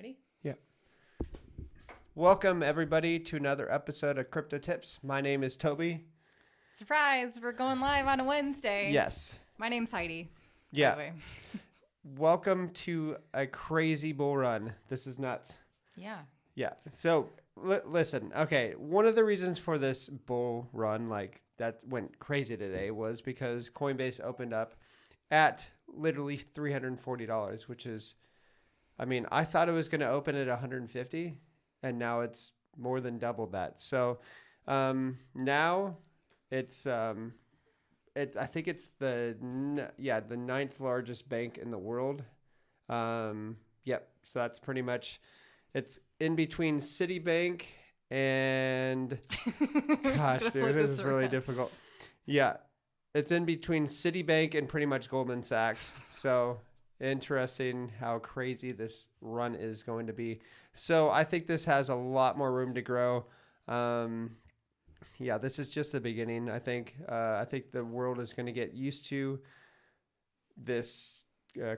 Ready? Yeah. Welcome, everybody, to another episode of Crypto Tips. My name is Toby. Surprise! We're going live on a Wednesday. Yes. My name's Heidi. Yeah. By the way. Welcome to a crazy bull run. This is nuts. Yeah. Yeah. So, listen. Okay. One of the reasons for this bull run, like that went crazy today, was because Coinbase opened up at literally $340, which is, I mean, I thought it was going to open at 150, and now it's more than double that. So now it's I think it's the ninth largest bank in the world. Yep. So that's pretty much, it's in between Citibank and gosh, dude, this is really difficult. Yeah. It's in between Citibank and pretty much Goldman Sachs. So interesting how crazy this run is going to be. So I think this has a lot more room to grow. Yeah, this is just the beginning. I think the world is going to get used to this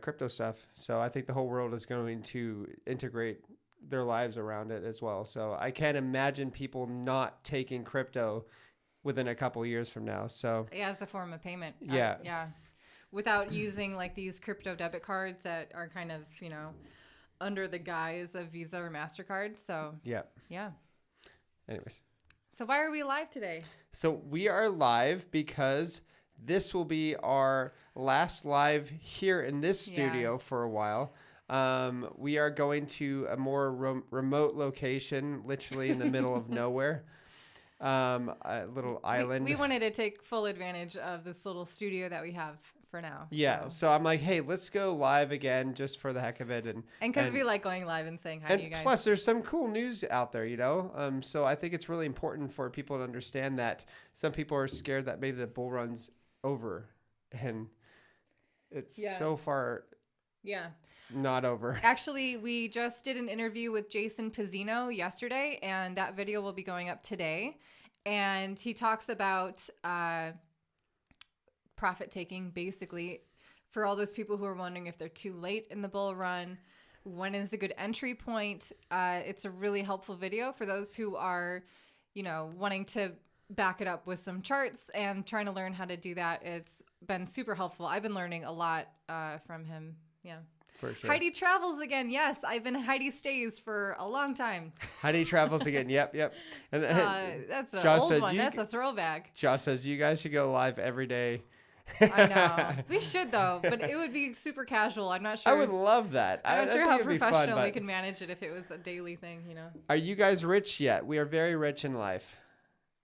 crypto stuff. So I think the whole world is going to integrate their lives around it as well. So I can't imagine people not taking crypto within a couple years from now. So yeah, as a form of payment. Yeah. Yeah. Without using like these crypto debit cards that are kind of, under the guise of Visa or MasterCard. So yeah. Anyways. So why are we live today? So we are live because this will be our last live here in this studio for a while. We are going to a more remote location, literally in the middle of nowhere. A little island. We wanted to take full advantage of this little studio that we have for now. Yeah. So I'm like, hey, let's go live again just for the heck of it. And because we like going live and saying hi to you guys. Plus, there's some cool news out there, So I think it's really important for people to understand that some people are scared that maybe the bull run's over. And it's so far not over. Actually, we just did an interview with Jason Pizzino yesterday, and that video will be going up today. And he talks about profit taking, basically, for all those people who are wondering if they're too late in the bull run. When is a good entry point? It's a really helpful video for those who are, wanting to back it up with some charts and trying to learn how to do that. It's been super helpful. I've been learning a lot from him. Yeah. For sure. Heidi travels again. Yes, I've been Heidi stays for a long time. Heidi travels again. Yep. And that's an old one. That's a throwback. Josh says you guys should go live every day. I know. We should though, but it would be super casual. I'm not sure. I would love that. I'm not sure how professional we can manage it if it was a daily thing, Are you guys rich yet? We are very rich in life.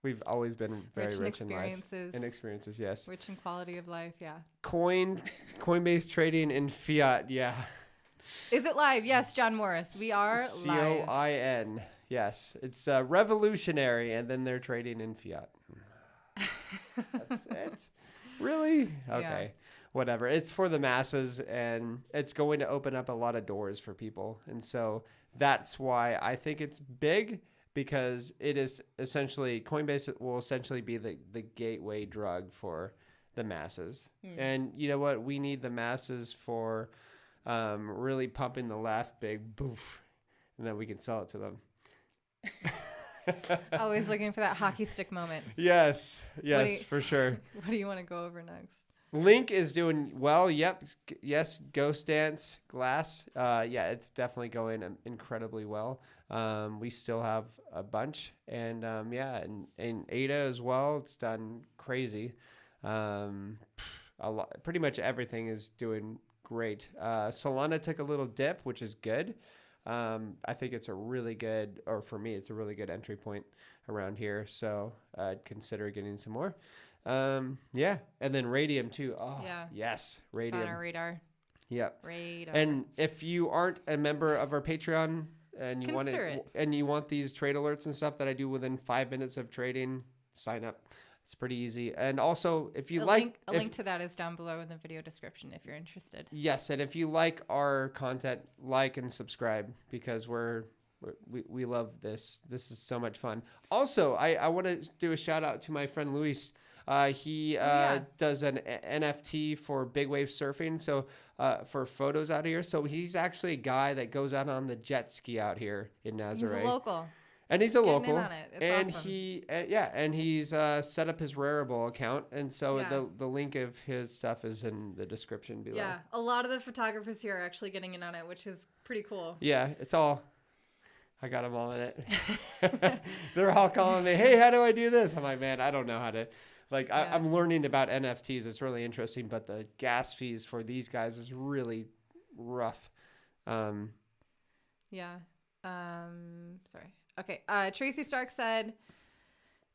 We've always been very rich in life. In experiences, yes. Rich in quality of life, yeah. Coinbase trading in fiat, yeah. Is it live? Yes, John Morris. We are live. COIN. Yes. It's revolutionary, and then they're trading in fiat. That's it. Really? Okay. Yeah. Whatever. It's for the masses, and it's going to open up a lot of doors for people. And so that's why I think it's big, because it is essentially, Coinbase will essentially be the gateway drug for the masses. And you know what? We need the masses for really pumping the last big boof, and then we can sell it to them. Always looking for that hockey stick moment. Yes, for sure. What do you want to go over next? Link is doing well. Yep. Yes. Ghost Dance Glass. It's definitely going incredibly well. We still have a bunch, and and ADA as well. It's done crazy. A lot. Pretty much everything is doing great. Solana took a little dip, which is good. I think it's a really good, or for me, it's a really good entry point around here. So I'd consider getting some more. And then Radium too. Oh, yeah. Yes. Radium. It's on our radar. Yep. Radar. And if you aren't a member of our Patreon and you want these trade alerts and stuff that I do within 5 minutes of trading, sign up. It's pretty easy. And also, if you link to that is down below in the video description if you're interested. Yes, and if you like our content, like and subscribe, because we love this. This is so much fun. Also, I want to do a shout out to my friend Luis. He yeah. does an NFT for big wave surfing, so for photos out here. So he's actually a guy that goes out on the jet ski out here in Nazaré. He's a local. And he's a Getting local, in on it. It's and awesome. he's set up his Rarible account, and so Yeah. the link of his stuff is in the description below. Yeah, a lot of the photographers here are actually getting in on it, which is pretty cool. Yeah, it's all. I got them all in it. They're all calling me, "Hey, how do I do this?" I'm like, "Man, I don't know how to." Like, Yeah. I'm learning about NFTs. It's really interesting, but the gas fees for these guys is really rough. Yeah. Sorry. Okay. Tracy Stark said,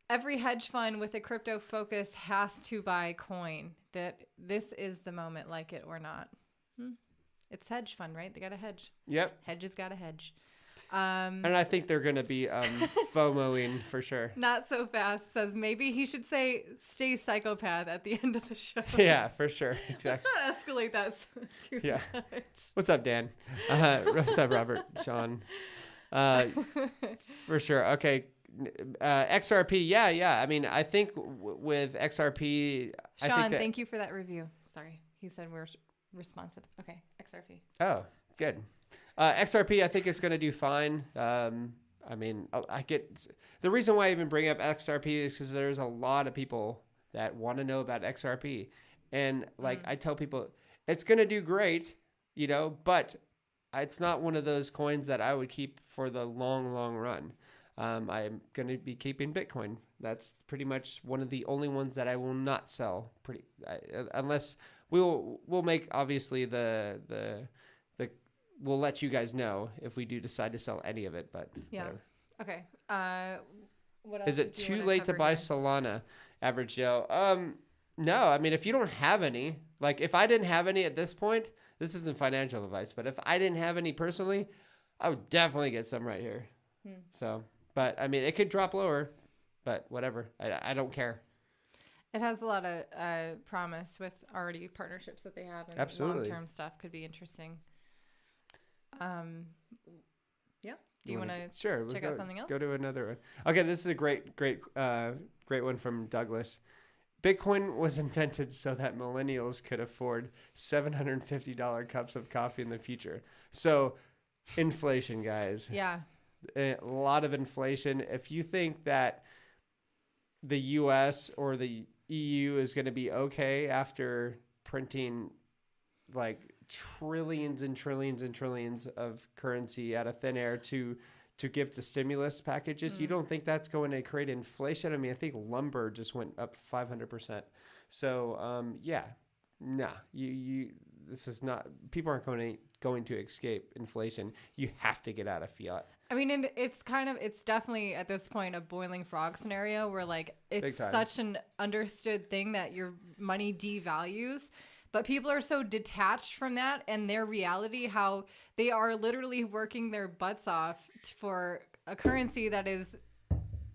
every hedge fund with a crypto focus has to buy coin. That this is the moment, like it or not. It's hedge fund, right? They got to hedge. Yep. Hedges got to hedge. And I think they're going to be FOMOing for sure. Not so fast says maybe he should say stay psychopath at the end of the show. Yeah, for sure. Exactly. Let's not escalate that too much. What's up, Dan? What's up, Robert? Sean? For sure. Okay. XRP. Yeah. I mean, I think with XRP, Sean, thank you for that review. Sorry. He said we're responsive. Okay. XRP. Oh, good. XRP, I think it's going to do fine. I mean, I get the reason why I even bring up XRP is because there's a lot of people that want to know about XRP. And like I tell people, it's going to do great, but it's not one of those coins that I would keep for the long, long run. I'm going to be keeping Bitcoin. That's pretty much one of the only ones that I will not sell unless we'll make obviously we'll let you guys know if we do decide to sell any of it, but whatever. Okay. What else is it too late to buy here? Solana, Average Joe? No, I mean, if you don't have any, like if I didn't have any at this point, this isn't financial advice, but if I didn't have any personally, I would definitely get some right here. So, but I mean, it could drop lower, but whatever. I don't care. It has a lot of promise with already partnerships that they have, and Absolutely. long-term stuff could be interesting. Yeah. Do you want to check out something else? Go to another one. Okay, this is a great one from Douglas. Bitcoin was invented so that millennials could afford $750 cups of coffee in the future. So, inflation, guys. Yeah. A lot of inflation. If you think that the US or the EU is going to be okay after printing like trillions and trillions and trillions of currency out of thin air to give to stimulus packages, you don't think that's going to create inflation? I mean, I think lumber just went up 500%. So, this is not, people aren't going to escape inflation. You have to get out of fiat. I mean, and it's definitely at this point a boiling frog scenario where like it's such an understood thing that your money devalues. But people are so detached from that and their reality, how they are literally working their butts off for a currency that is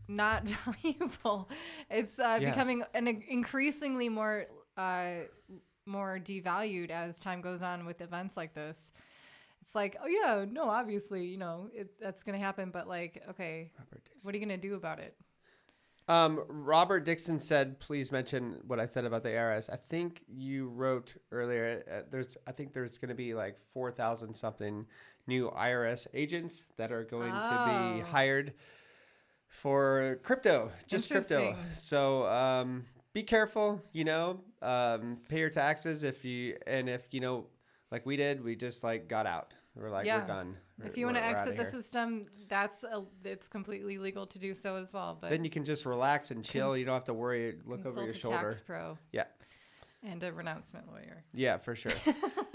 not valuable. It's becoming an increasingly more devalued as time goes on with events like this. It's like, oh yeah, no, obviously, that's going to happen. But like, okay, what are you going to do about it? Robert Dixon said, please mention what I said about the ARS. I think you wrote earlier, I think there's going to be like 4,000 something new IRS agents that are going to be hired for crypto, just crypto. So, be careful, pay your taxes if like we did, we just like got out. We're like, we're done. If you want to exit the system, it's completely legal to do so as well. But then you can just relax and chill. You don't have to worry, look over your shoulder. Tax pro. Yeah. And a renouncement lawyer. Yeah, for sure.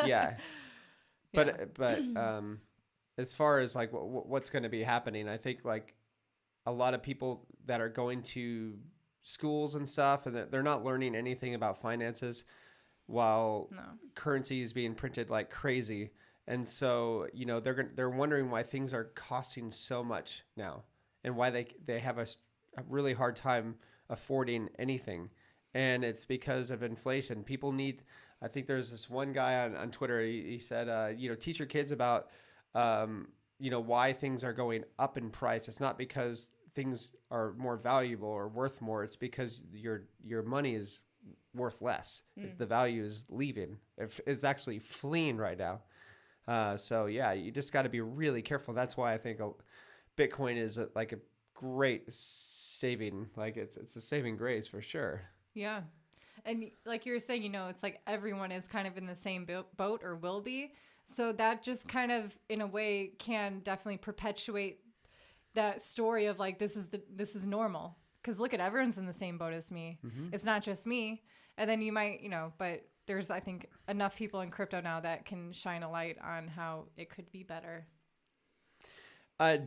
Yeah. But as far as like what's going to be happening, I think like a lot of people that are going to schools and stuff, and they're not learning anything about finances while currency is being printed like crazy. And so, they're wondering why things are costing so much now and why they have a really hard time affording anything. And it's because of inflation. People need, I think there's this one guy on Twitter, he said, teach your kids about, why things are going up in price. It's not because things are more valuable or worth more, it's because your money is worth less. The value is leaving. It's actually fleeing right now. So yeah, you just got to be really careful. That's why I think Bitcoin is like a great saving. Like it's a saving grace for sure. Yeah. And like you were saying, it's like everyone is kind of in the same boat or will be. So that just kind of, in a way, can definitely perpetuate that story of like, this is normal. Because look at, everyone's in the same boat as me. It's not just me. And then you might, but there's, I think, enough people in crypto now that can shine a light on how it could be better.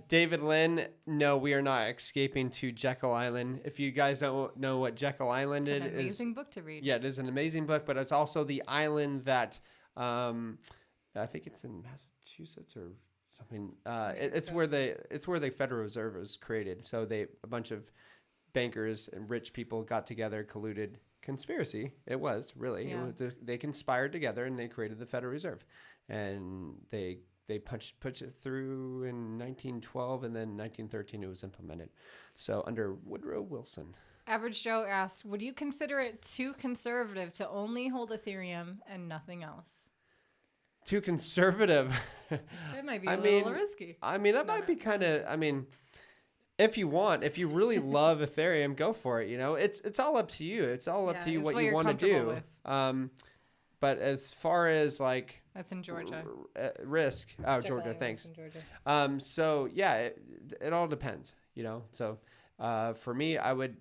David Lynn, no, we are not escaping to Jekyll Island. If you guys don't know what Jekyll Island is, it's an amazing book to read. Yeah, it is an amazing book, but it's also the island that I think it's in Massachusetts or something. It's where the Federal Reserve was created. So a bunch of bankers and rich people got together, colluded. Conspiracy. It was really. Yeah. They conspired together and they created the Federal Reserve, and they pushed it through in 1912, and then 1913 it was implemented. So under Woodrow Wilson. Average Joe asked, would you consider it too conservative to only hold Ethereum and nothing else? Too conservative. It might be a little risky. That might be kind of, if you really love Ethereum, go for it. It's all up to you. It's all up to you what you want to do. But as far as like, that's in Georgia. Risk. Oh, Georgia. Thanks. In Georgia. So yeah, it all depends, So for me, I would,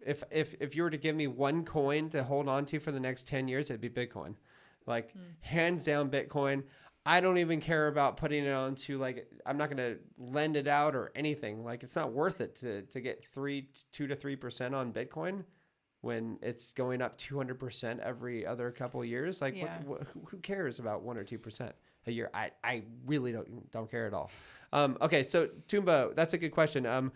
if you were to give me one coin to hold on to for the next 10 years, it'd be Bitcoin. Like hands down Bitcoin. I don't even care about putting it onto, like, I'm not going to lend it out or anything. Like, it's not worth it to get 2 to 3% on Bitcoin when it's going up 200% every other couple of years. Like, who cares about 1 or 2% a year? I really don't care at all. Okay, so Toomba, that's a good question.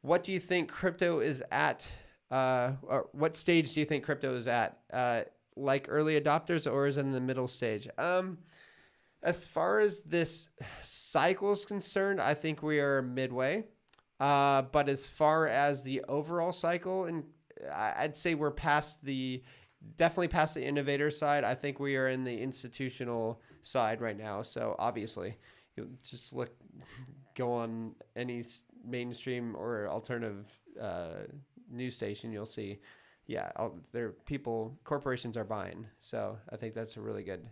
What do you think crypto is at? Or what stage do you think crypto is at? Like early adopters, or is it in the middle stage? As far as this cycle is concerned, I think we are midway. But as far as the overall cycle, and I'd say we're definitely past the innovator side. I think we are in the institutional side right now. So obviously, you just go on any mainstream or alternative news station, you'll see, corporations are buying. So I think that's a really good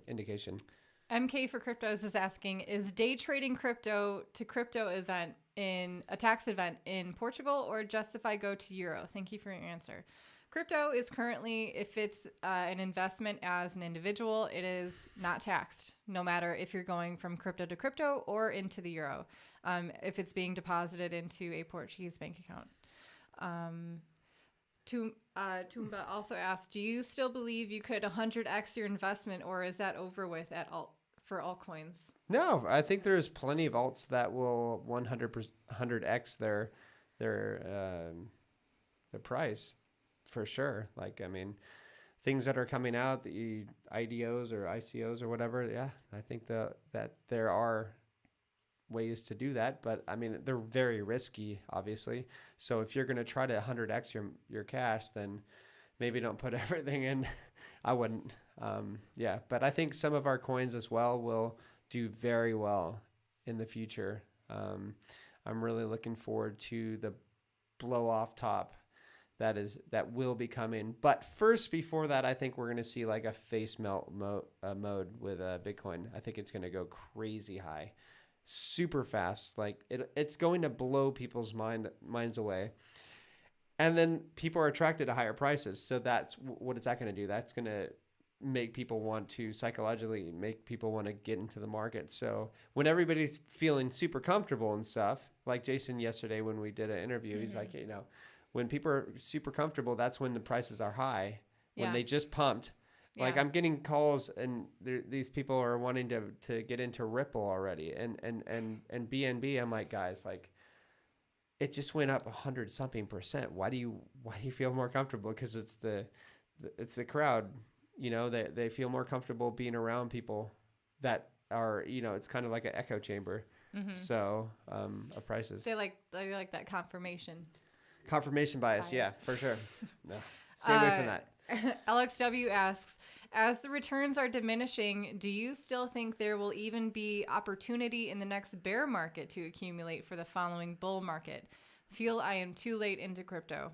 indication. MK for Cryptos is asking, is day trading crypto to crypto event in a tax event in Portugal, or just if I go to Euro? Thank you for your answer. Crypto is currently, if it's an investment as an individual, it is not taxed, no matter if you're going from crypto to crypto or into the Euro, if it's being deposited into a Portuguese bank account. Toomba also asked, do you still believe you could 100x your investment, or is that over with for altcoins? No, I think there's plenty of alts that will 100x their price for sure. Like, things that are coming out, the IDOs or ICOs or whatever. Yeah, I think that there are ways to do that, but they're very risky, obviously. So if you're going to try to 100x your cash, then maybe don't put everything in. I wouldn't. But I think some of our coins as well will do very well in the future. I'm really looking forward to the blow off top that will be coming. But first, before that, I think we're going to see like a face melt mode with Bitcoin. I think it's going to go crazy high, super fast. Like it's going to blow people's minds away. And then people are attracted to higher prices. So what is that going to do? That's going to make people want to psychologically get into the market. So when everybody's feeling super comfortable and stuff, like Jason yesterday when we did an interview, he's like, when people are super comfortable, that's when the prices are high. When they just pumped. Like I'm getting calls, and these people are wanting to get into Ripple already, and BNB. I'm like, guys, like it just went up 100-something%. Why do you feel more comfortable? Because it's the crowd. They feel more comfortable being around people that are, it's kind of like an echo chamber. So, of prices. They like that confirmation. Confirmation bias. Yeah, for sure. No, stay away from that. LXW asks, as the returns are diminishing, do you still think there will even be opportunity in the next bear market to accumulate for the following bull market? Feel I am too late into crypto.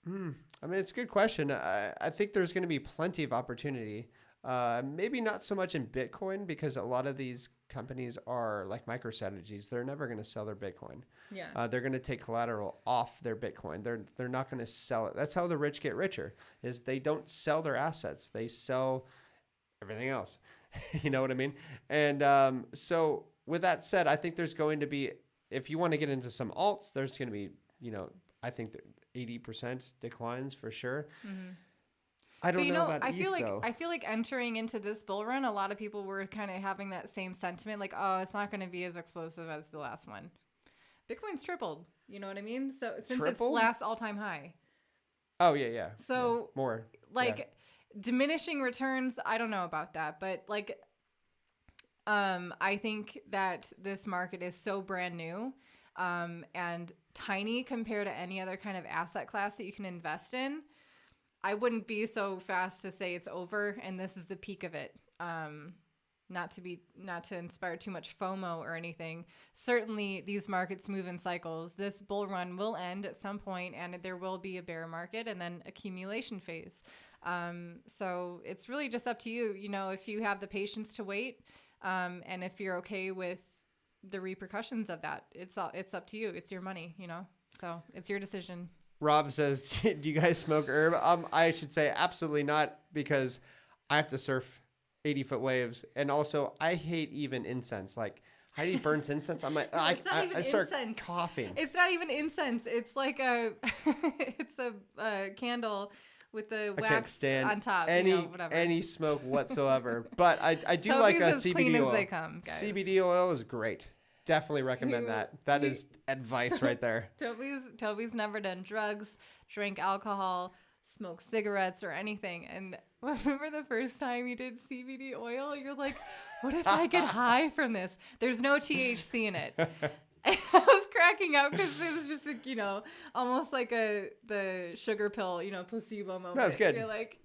I mean, it's a good question. I think there's going to be plenty of opportunity. Maybe not so much in Bitcoin, because a lot of these companies are like MicroStrategies. They're never going to sell their Bitcoin. Yeah. They're going to take collateral off their Bitcoin. They're not going to sell it. That's how the rich get richer, is they don't sell their assets. They sell everything else. You know what I mean? And so with that said, I think there's going to be, if you want to get into some alts, there's going to be, I think that 80% declines for sure. I don't know about ETH, though. I feel like entering into this bull run, a lot of people were kind of having that same sentiment, like, oh, it's not going to be as explosive as the last one. Bitcoin's tripled. You know what I mean? So since its last all-time high. Oh, yeah. So yeah. More. Diminishing returns, I don't know about that, but I think that this market is so brand new and tiny compared to any other kind of asset class that you can invest in. I wouldn't be so fast to say it's over and this is the peak of it. Not to inspire too much FOMO or anything. Certainly these markets move in cycles. This bull run will end at some point and there will be a bear market and then accumulation phase. So it's really just up to you, if you have the patience to wait, and if you're okay with the repercussions of that. It's up to you. It's your money, so it's your decision. Rob says, do you guys smoke herb? I should say absolutely not, because I have to surf 80-foot waves. And also I hate even incense. Like Heidi burns incense. I'm like, I start coughing. It's not even incense. It's like it's a candle with the wax on top. Any smoke whatsoever. But I do Toby's like a as CBD clean oil. As they come, guys. CBD oil is great. Definitely recommend that. That is advice right there. Toby's never done drugs, drank alcohol, smoked cigarettes or anything. And remember the first time you did CBD oil? You're like, what if I get high from this? There's no THC in it. And I was cracking up because it was just almost like the sugar pill, placebo moment. That's good. You're like.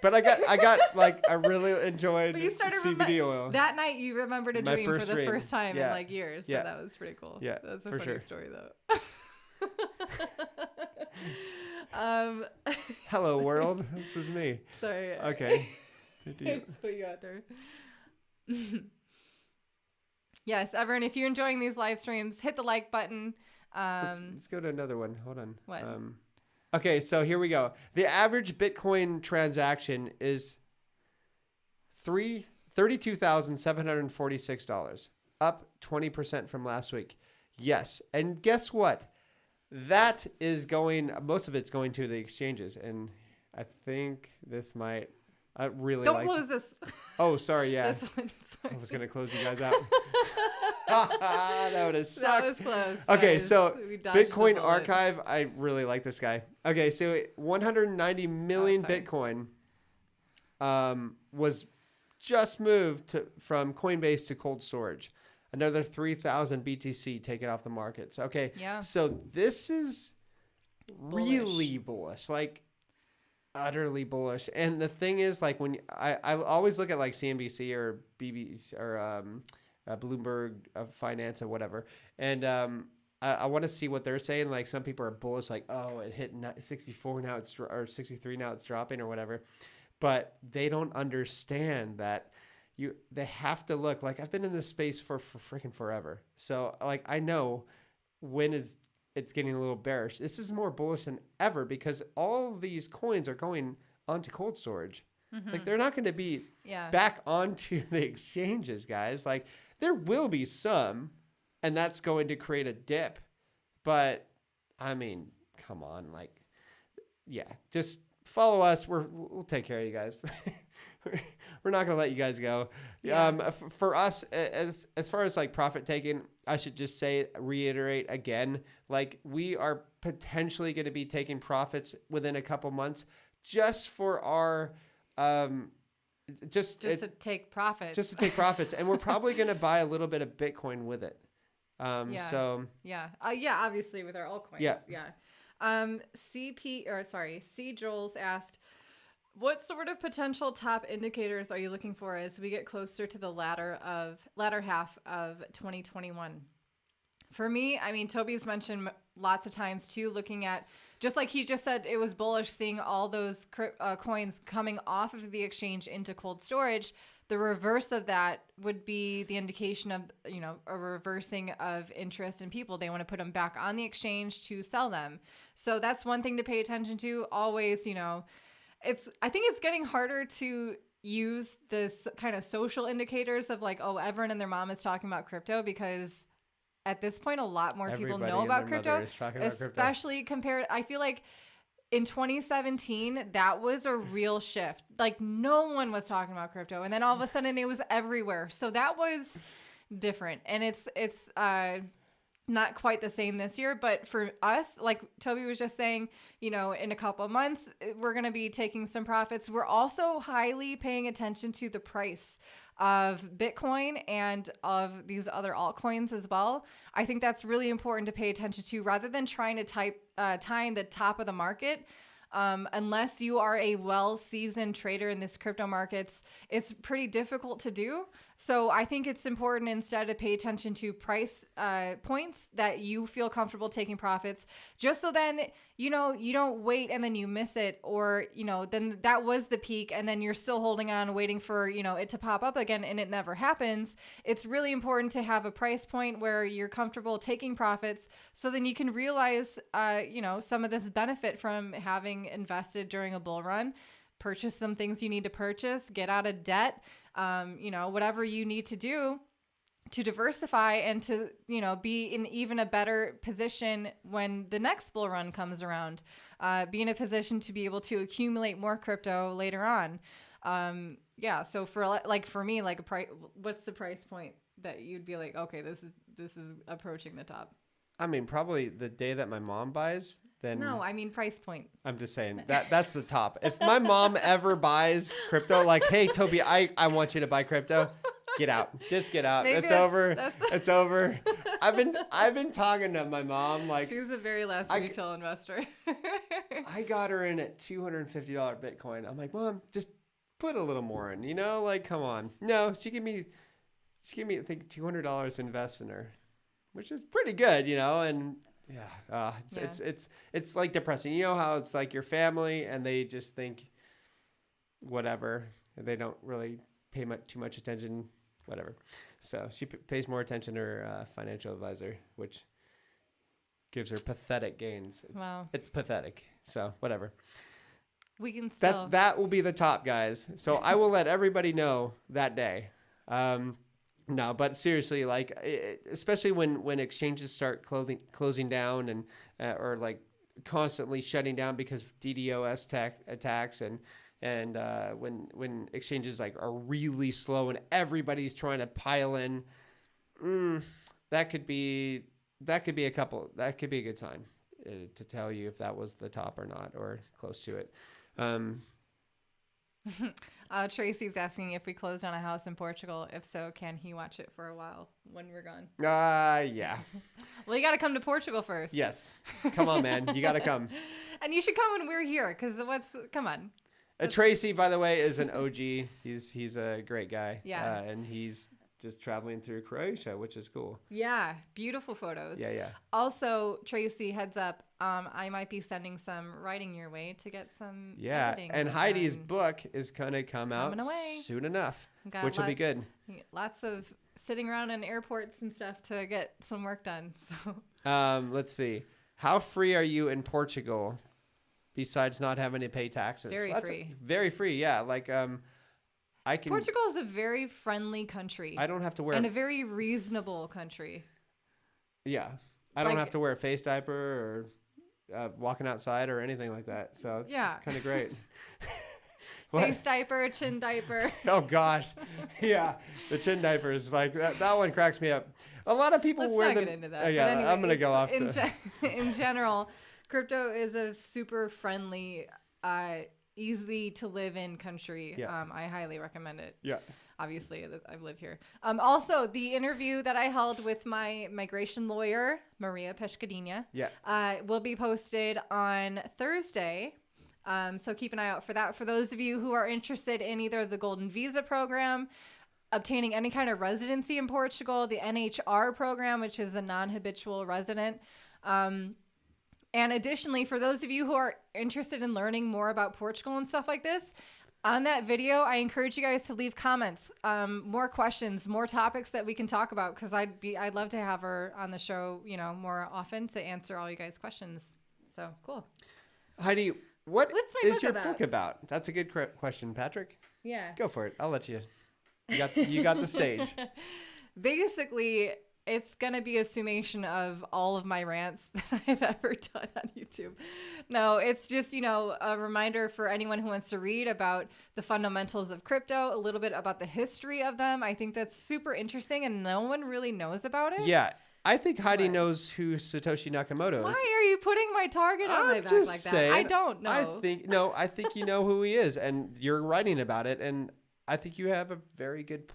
But I really enjoyed CBD oil. That night you remembered a dream for the first time in years. So that was pretty cool. Yeah, that's a for funny sure. story though. Hello world, this is me. Sorry. Okay. I just put you out there. Yes, everyone, if you're enjoying these live streams, hit the like button. Let's go to another one. Hold on. What? Okay, so here we go. The average Bitcoin transaction is $32,746, up 20% from last week. Yes, and guess what? That is most of it's going to the exchanges, and I think this might. I really don't close this. Oh, sorry. Yeah, this one, sorry. I was gonna close you guys out. That would have sucked. That was close. Okay, guys. so Bitcoin Archive. I really like this guy. Okay, so 190 million Bitcoin was just moved from Coinbase to cold storage. Another 3,000 BTC taken off the markets. Okay, yeah. So this is really bullish. Like. Utterly bullish. And the thing is, like, when I always look at like CNBC or BBC or Bloomberg Finance or whatever, and I want to see what they're saying. Like, some people are bullish, like, oh, it hit 64 now or 63 now it's dropping or whatever, but they don't understand that they have to look. Like, I've been in this space for freaking forever, so like I know when it's getting a little bearish. This is more bullish than ever because all of these coins are going onto cold storage. Mm-hmm. Like, they're not going to be back onto the exchanges, guys. Like, there will be some, and that's going to create a dip. But, I mean, come on. Like, yeah, just follow us. We'll take care of you guys. We're not going to let you guys go. Yeah. For us, as far as like profit taking, I should just reiterate again, like, we are potentially going to be taking profits within a couple months just for our just to take profits. Just to take profits. And we're probably going to buy a little bit of Bitcoin with it. Yeah. So yeah, obviously with our altcoins. Yeah. C. Joels asked, what sort of potential top indicators are you looking for as we get closer to the latter half of 2021? For me, I mean, Toby's mentioned lots of times too, looking at, just like he just said, it was bullish seeing all those coins coming off of the exchange into cold storage. The reverse of that would be the indication of, a reversing of interest in people. They want to put them back on the exchange to sell them. So that's one thing to pay attention to. Always, I think it's getting harder to use this kind of social indicators of like, oh, everyone and their mom is talking about crypto, because at this point, a lot more people know about crypto, especially compared. I feel like in 2017, that was a real shift. Like no one was talking about crypto, and then all of a sudden it was everywhere. So that was different, and it's not quite the same this year. But for us, like Toby was just saying, in a couple of months, we're going to be taking some profits. We're also highly paying attention to the price of Bitcoin and of these other altcoins as well. I think that's really important to pay attention to, rather than trying to time the top of the market. Unless you are a well-seasoned trader in this crypto markets, it's pretty difficult to do. So I think it's important instead to pay attention to price points that you feel comfortable taking profits, just so then, you don't wait and then you miss it, or, then that was the peak and then you're still holding on, waiting for, it to pop up again and it never happens. It's really important to have a price point where you're comfortable taking profits, so then you can realize, some of this benefit from having invested during a bull run. Purchase some things you need to purchase, get out of debt, whatever you need to do to diversify and to, be in even a better position when the next bull run comes around, be in a position to be able to accumulate more crypto later on. So for me, what's the price point that you'd be like, okay, this is approaching the top? I mean, probably the day that my mom buys, then... No, I mean price point. I'm just saying, that's the top. If my mom ever buys crypto, like, hey, Toby, I want you to buy crypto, get out. Just get out. Maybe it's over. It's over. I've been talking to my mom, like... She's the very last retail investor. I got her in at $250 Bitcoin. I'm like, Mom, just put a little more in, come on. No, she gave me, I think, $200 to invest in her, which is pretty good, and it's like depressing. You know how it's like your family and they just think whatever, and they don't really pay too much attention, whatever. So she pays more attention to her financial advisor, which gives her pathetic gains. It's pathetic. So whatever. We can still... That will be the top, guys. So I will let everybody know that day. No, but seriously, especially when exchanges start closing down and or like constantly shutting down because of DDoS attacks, and when exchanges are really slow and everybody's trying to pile in, that could be a good sign to tell you if that was the top or not, or close to it. Tracy's asking if we closed on a house in Portugal. If so, can he watch it for a while when we're gone? Yeah. Well, you got to come to Portugal first. Yes. Come on, man. You got to come. And you should come when we're here, because come on. Tracy, by the way, is an OG. He's a great guy. Yeah. And he's just traveling through Croatia, which is cool. Yeah. Beautiful photos. Yeah. Also, Tracy, heads up, I might be sending some writing your way to get some editing. And Heidi's book is going to come out soon enough, which will be good. Lots of sitting around in airports and stuff to get some work done. So let's see. How free are you in Portugal besides not having to pay taxes? Very free, yeah. Portugal is a very friendly country. I don't have to wear... And a very reasonable country. Yeah. I don't have to wear a face diaper or walking outside or anything like that. So it's kind of great. Face diaper, chin diaper. Oh, gosh. Yeah. The chin diaper is that one cracks me up. A lot of people wear them. Let's not get into that. Yeah, anyway, I'm going to go off. In general, crypto is a super friendly easy to live in country. Yeah. I highly recommend it. Yeah. Obviously, I live here. Also, the interview that I held with my migration lawyer, Maria Pescadinha, will be posted on Thursday. So keep an eye out for that. For those of you who are interested in either the Golden Visa program, obtaining any kind of residency in Portugal, the NHR program, which is a non-habitual resident. And additionally, for those of you who are interested in learning more about Portugal and stuff like this, on that video, I encourage you guys to leave comments, more questions, more topics that we can talk about, because I'd love to have her on the show, more often to answer all you guys' questions. So cool. Heidi, what's my is book your about? book about? That's a good question, Patrick. Yeah. Go for it. I'll let you. You got the stage. Basically, it's going to be a summation of all of my rants that I've ever done on YouTube. No, it's just, a reminder for anyone who wants to read about the fundamentals of crypto, a little bit about the history of them. I think that's super interesting and no one really knows about it. Yeah. I think Heidi knows who Satoshi Nakamoto is. Why are you putting my target on my back like that? I don't know. I think you know who he is, and you're writing about it, and I think you have a very good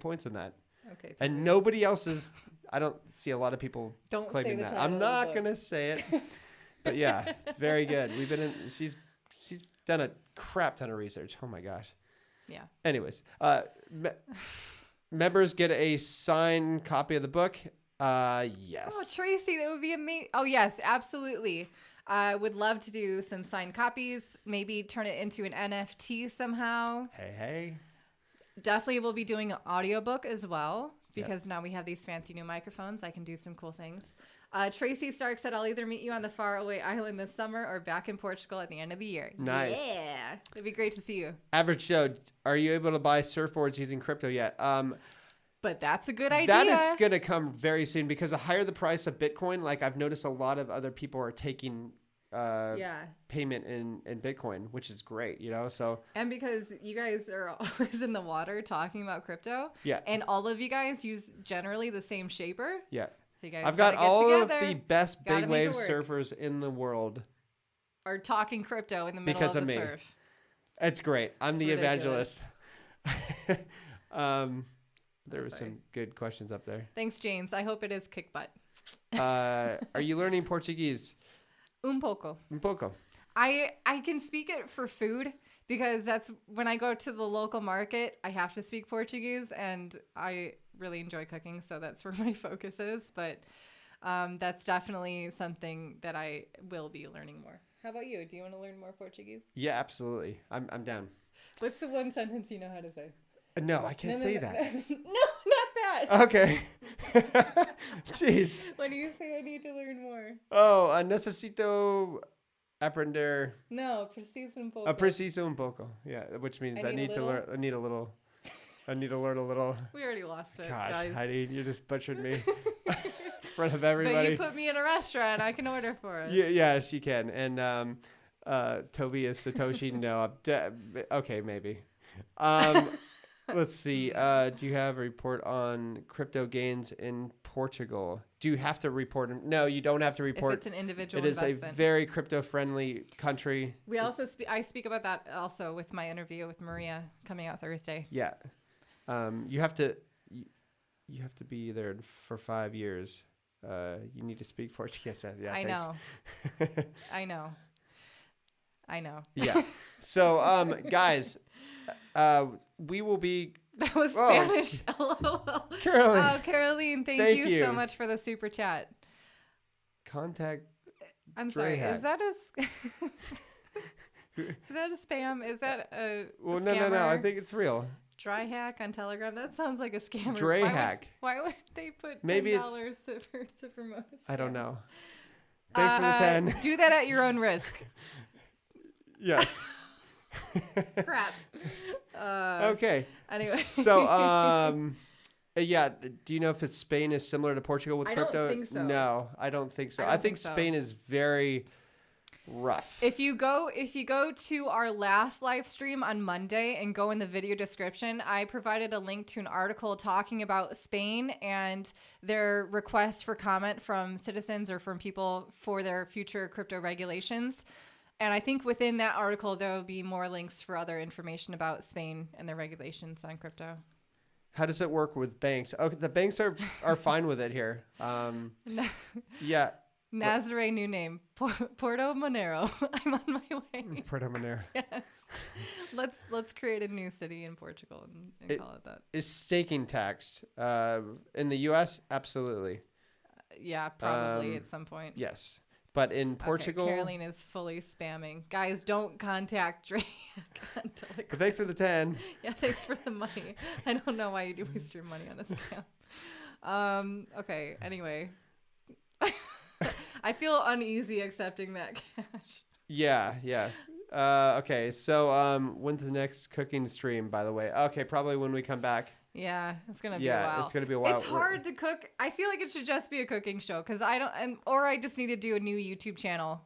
points in that. Okay. And nobody else is. I don't see a lot of people claiming that. I'm not gonna say it, but yeah, it's very good. We've been in. She's done a crap ton of research. Oh my gosh. Yeah. Anyways, members get a signed copy of the book. Yes. Oh, Tracy, that would be amazing. Oh yes, absolutely. I would love to do some signed copies. Maybe turn it into an NFT somehow. Hey. Definitely we'll be doing an audiobook as well, because now we have these fancy new microphones. I can do some cool things. Tracy Stark said, I'll either meet you on the faraway island this summer or back in Portugal at the end of the year. Nice. Yeah. It'd be great to see you. Average Joe, are you able to buy surfboards using crypto yet? But that's a good idea. That is going to come very soon, because the higher the price of Bitcoin, like I've noticed a lot of other people are taking payment in Bitcoin, which is great, so. And because you guys are always in the water talking about crypto. Yeah. And all of you guys use generally the same shaper. Yeah. So you guys I've got all together. of the best big wave surfers in the world. Are talking crypto in the middle because of of the me. surf. It's great. I'm the ridiculous. evangelist. There were some good questions up there. Thanks, James. I hope it is kick butt. Are you learning Portuguese? Pouco. Un pouco. I can speak it for food, because that's when I go to the local market, I have to speak Portuguese, and I really enjoy cooking, so that's where my focus is. But that's definitely something that I will be learning more. How about you? Do you want to learn more Portuguese? Yeah, absolutely. I'm down. What's the one sentence you know how to say? No, I can't say that. No, not that. Okay. Jeez. When you say I need to learn more. Oh, necesito aprender. No, preciso un poco. Preciso un poco. Yeah, which means I need to learn. I need to learn a little. We already lost it. Gosh, guys. Heidi, you just butchered me in front of everybody. But you put me in a restaurant. I can order for us. Yeah, she can. And Tobias Satoshi. No, okay, maybe. Let's see. Do you have a report on crypto gains in Portugal? Do you have to report them? No, you don't have to report. If it's an individual investment. investment. A very crypto-friendly country. We also I speak about that also with my interview with Maria coming out Thursday. Yeah. You have to be there for 5 years. You need to speak Portuguese. Yeah, I know. I know. Yeah. So, guys, we will be. That was Spanish. LOL. Caroline. Oh, Caroline, thank you so much for the super chat. Contact. I'm sorry. Is that a spam? Is that a well? Scammer? No. I think it's real. Dry hack on Telegram. That sounds like a scammer. Dry hack. Why would they put maybe $10 to promote a scam? I don't know. Thanks for the 10. Do that at your own risk. Yes. Crap. Okay. Anyway. So, yeah. Do you know if Spain is similar to Portugal with crypto? I don't think so. No, I don't think so. I think Spain is very rough. If you go to our last live stream on Monday and go in the video description, I provided a link to an article talking about Spain and their request for comment from citizens or from people for their future crypto regulations. And I think within that article, there will be more links for other information about Spain and their regulations on crypto. How does it work with banks? Okay, the banks are fine with it here. Yeah. Nazare, new name, Porto Monero. I'm on my way. Porto Monero. Yes. Let's create a new city in Portugal and call it that. Is staking taxed in the U.S.? Absolutely. Yeah, probably at some point. Yes. But in Portugal... Okay, Caroline is fully spamming. Guys, don't contact Drake. But thanks for the 10. Yeah, thanks for the money. I don't know why you waste your money on a scam. Okay, anyway. I feel uneasy accepting that cash. Yeah. Okay, so when's the next cooking stream, by the way? Okay, probably when we come back. Yeah, it's gonna be a while. Yeah, it's gonna be a while. It's hard to cook. I feel like it should just be a cooking show because or I just need to do a new YouTube channel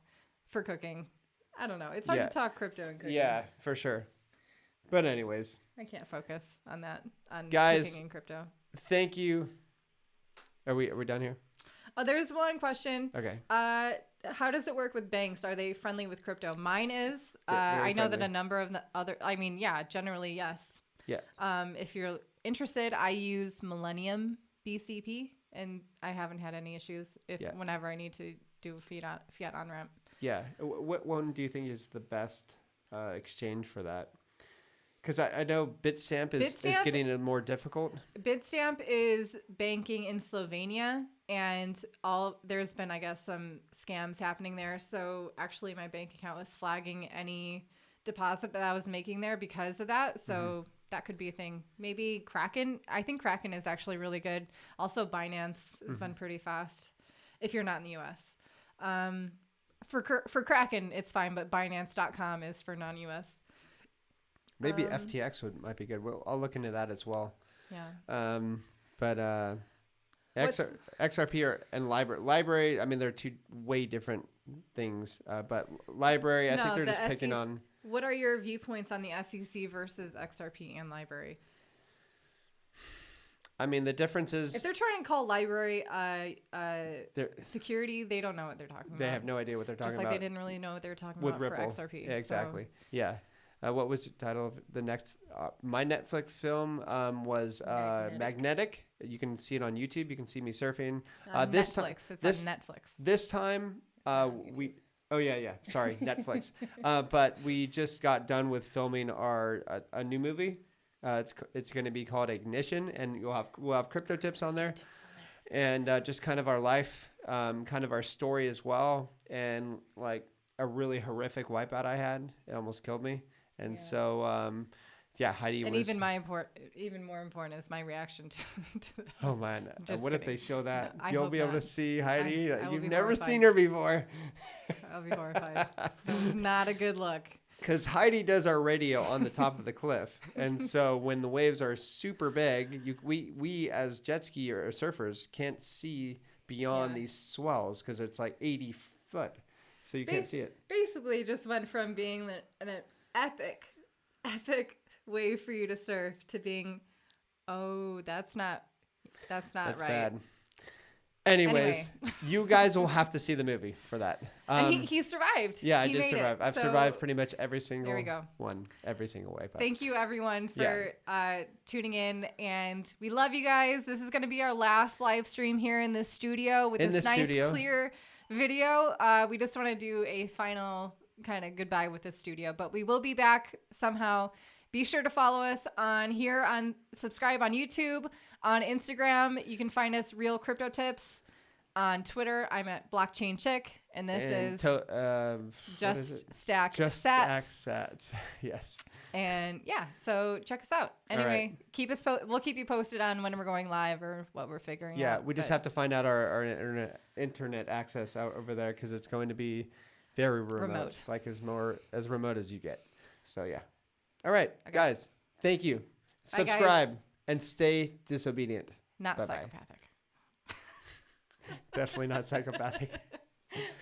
for cooking. I don't know. It's hard to talk crypto and cooking. Yeah, for sure. But anyways, I can't focus on that. On guys, cooking and crypto. Thank you. Are we done here? Oh, there's one question. Okay. How does it work with banks? Are they friendly with crypto? Mine is. I know that a number of the other. I mean, yeah, generally yes. Yeah. If you're interested, I use Millennium BCP, and I haven't had any issues whenever I need to do a fiat on ramp. Yeah. What one do you think is the best exchange for that? Because I know Bitstamp is getting more difficult. Bitstamp is banking in Slovenia, and there's been, I guess, some scams happening there. So actually, my bank account was flagging any deposit that I was making there because of that. So that could be a thing. Maybe Kraken. I think Kraken is actually really good. Also, Binance has been pretty fast if you're not in the U.S. For Kraken, it's fine, but Binance.com is for non-U.S. Maybe FTX might be good. I'll look into that as well. Yeah. But XRP and library. I mean, they're two way different things. But library, I think they're just picking on. What are your viewpoints on the SEC versus XRP and library? I mean, the difference is if they're trying to call library security, they don't know what they're talking about. They have no idea what they're talking about. Just like they didn't really know what they were talking about Ripple. For XRP. Yeah, exactly. So. Yeah. What was the title of the next? My Netflix film was Magnetic. You can see it on YouTube. You can see me surfing. It's on Netflix. This time we. Oh yeah. Sorry, Netflix. But we just got done with filming a new movie. It's going to be called Ignition, and we'll have crypto tips on there, and just kind of our life, kind of our story as well, and like a really horrific wipeout I had. It almost killed me. And so, Heidi and was... even more important is my reaction to that. Oh, man. What if they show that? No, you'll be able to see Heidi. You've never horrified. seen her before. I'll be horrified. That's not a good look. Because Heidi does our radio on the top of the cliff. And so when the waves are super big, we as jet ski or surfers can't see beyond these swells because it's like 80 foot. So you can't see it. Basically, it just went from being an epic wave for you to surf to being, that's not right. Bad. Anyways, you guys will have to see the movie for that. And he survived. Yeah, I did survive. I've survived pretty much every single one, every single way. Thank you, everyone, for tuning in. And we love you guys. This is going to be our last live stream here in the studio with this nice, clear video. We just want to do a final kind of goodbye with this studio, but we will be back somehow. Be sure to follow us subscribe on YouTube, on Instagram. You can find us Real Crypto Tips. On Twitter, I'm at Blockchain Chick, and this is Just Stack Sats. Yes. And so check us out. Anyway, we'll keep you posted on when we're going live or what we're figuring out. Yeah, we just have to find out our internet access out over there because it's going to be very remote. Like as remote as you get. So yeah. All right, guys. Thank you. Subscribe and stay disobedient. Not psychopathic. Definitely not psychopathic.